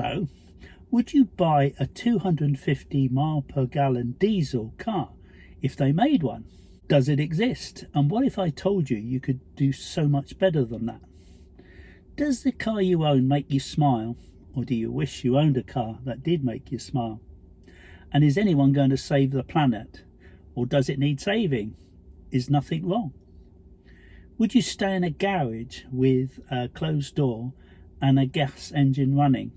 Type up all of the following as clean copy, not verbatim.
Hello, would you buy a 250 mile per gallon diesel car if they made one? Does it exist? And what if I told you you could do so much better than that? Does the car you own make you smile, or do you wish you owned a car that did make you smile? And is anyone going to save the planet, or does it need saving? Is nothing wrong? Would you stay in a garage with a closed door and a gas engine running?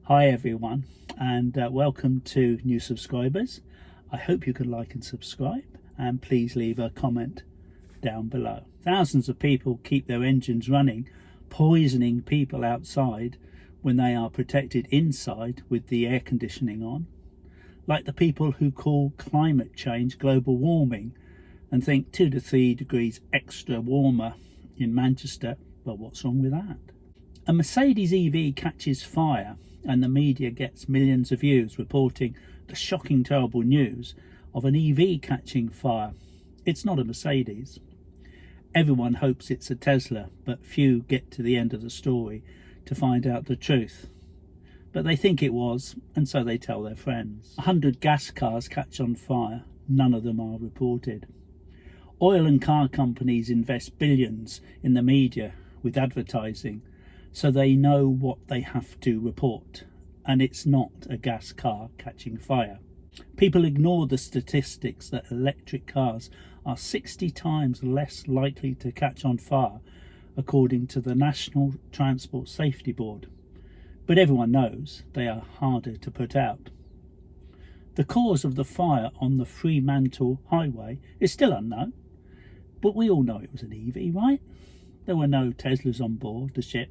Hi everyone, and welcome to new subscribers. I hope you can like and subscribe, and please leave a comment down below. Thousands of people keep their engines running, poisoning people outside when they are protected inside with the air conditioning on, like the people who call climate change global warming and think 2 to 3 degrees extra warmer in Manchester. Well, what's wrong with that? A Mercedes EV catches fire and the media gets millions of views reporting the shocking, terrible news of an EV catching fire. It's not a Mercedes. Everyone hopes it's a Tesla, but few get to the end of the story to find out the truth. But they think it was, and so they tell their friends. 100 gas cars catch on fire, none of them are reported. Oil and car companies invest billions in the media with advertising, so they know what they have to report, and it's not a gas car catching fire. People ignore the statistics that electric cars are 60 times less likely to catch on fire, according to the National Transport Safety Board. But everyone knows they are harder to put out. The cause of the fire on the Fremantle Highway is still unknown, but we all know it was an EV, right? There were no Teslas on board the ship,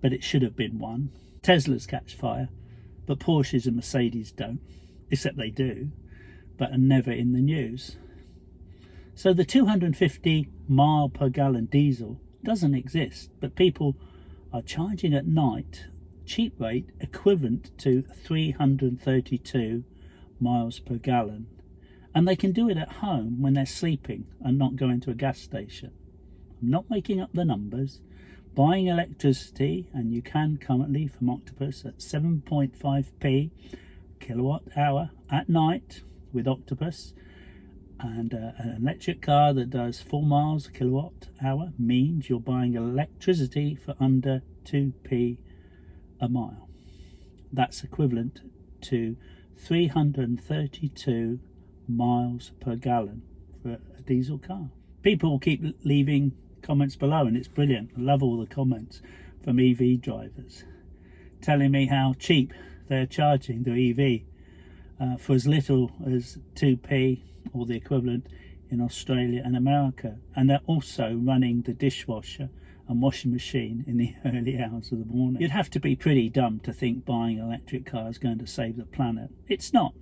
but it should have been one. Teslas catch fire, but Porsches and Mercedes don't, except they do, but are never in the news. So the 250 mile per gallon diesel doesn't exist, but people are charging at night cheap rate equivalent to 332 miles per gallon, and they can do it at home when they're sleeping and not going to a gas station. I'm not making up the numbers. Buying electricity, and you can currently from Octopus at 7.5p kilowatt hour at night with Octopus, and an electric car that does 4 miles a kilowatt hour means you're buying electricity for under 2p a mile. That's equivalent to 332 miles per gallon for a diesel car. People keep leaving comments below, and it's brilliant. I love all the comments from EV drivers telling me how cheap they're charging their EV for as little as 2p or the equivalent in Australia and America, and they're also running the dishwasher and washing machine in the early hours of the morning. You'd have to be pretty dumb to think buying an electric car is going to save the planet. It's not,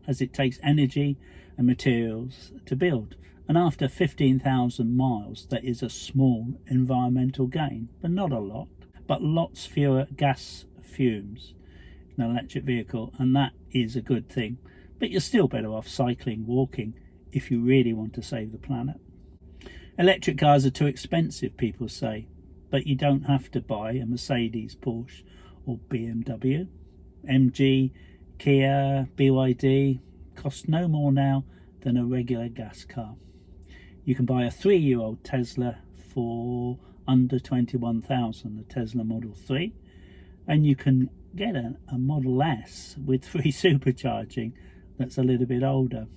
as it takes energy and materials to build, and after 15,000 miles there is a small environmental gain, but not a lot, but lots fewer gas fumes in an electric vehicle, and that is a good thing. But you're still better off cycling, walking, if you really want to save the planet. Electric cars are too expensive, people say, but you don't have to buy a Mercedes, Porsche or BMW. MG, Kia, BYD cost no more now than a regular gas car. You can buy a 3-year-old Tesla for under 21,000, the Tesla Model 3, and you can get a Model S with free supercharging that's a little bit older.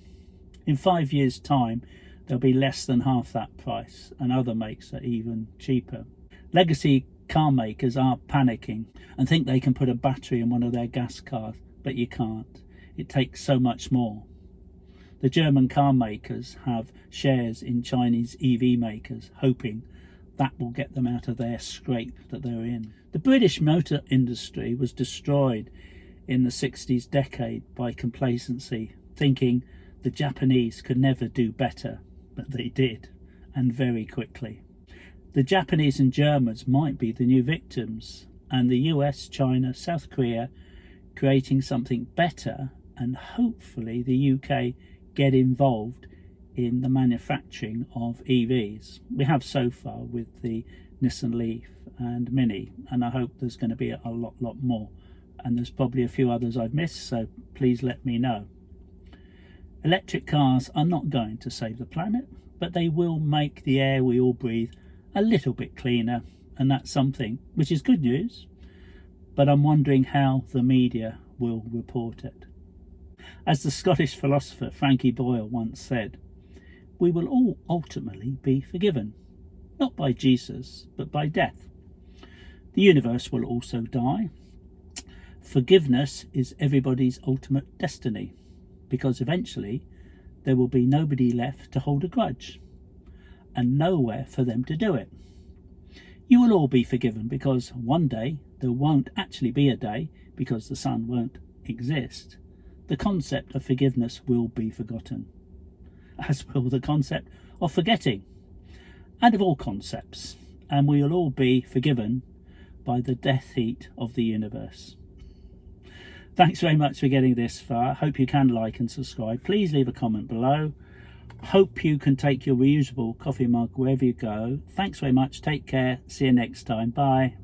In 5 years' time, they'll be less than half that price, and other makes are even cheaper. Legacy car makers are panicking and think they can put a battery in one of their gas cars, but you can't. It takes so much more. The German car makers have shares in Chinese EV makers, hoping that will get them out of their scrape that they're in. The British motor industry was destroyed in the 60s decade by complacency, thinking the Japanese could never do better, but they did, and very quickly. The Japanese and Germans might be the new victims, and the US, China, South Korea creating something better, and hopefully the UK get involved in the manufacturing of EVs. We have so far with the Nissan Leaf and Mini, and I hope there's going to be a lot more and there's probably a few others I've missed, so please let me know. Electric cars are not going to save the planet, but they will make the air we all breathe a little bit cleaner, and that's something which is good news, but I'm wondering how the media will report it. As the Scottish philosopher Frankie Boyle once said, we will all ultimately be forgiven, not by Jesus, but by death. The universe will also die. Forgiveness is everybody's ultimate destiny, because eventually there will be nobody left to hold a grudge, and nowhere for them to do it. You will all be forgiven because one day there won't actually be a day, because the sun won't exist. The concept of forgiveness will be forgotten, as will the concept of forgetting, and of all concepts, and we will all be forgiven by the death heat of the universe. Thanks very much for getting this far. Hope you can like and subscribe. Please leave a comment below. Hope you can take your reusable coffee mug wherever you go. Thanks very much. Take care. See you next time. Bye.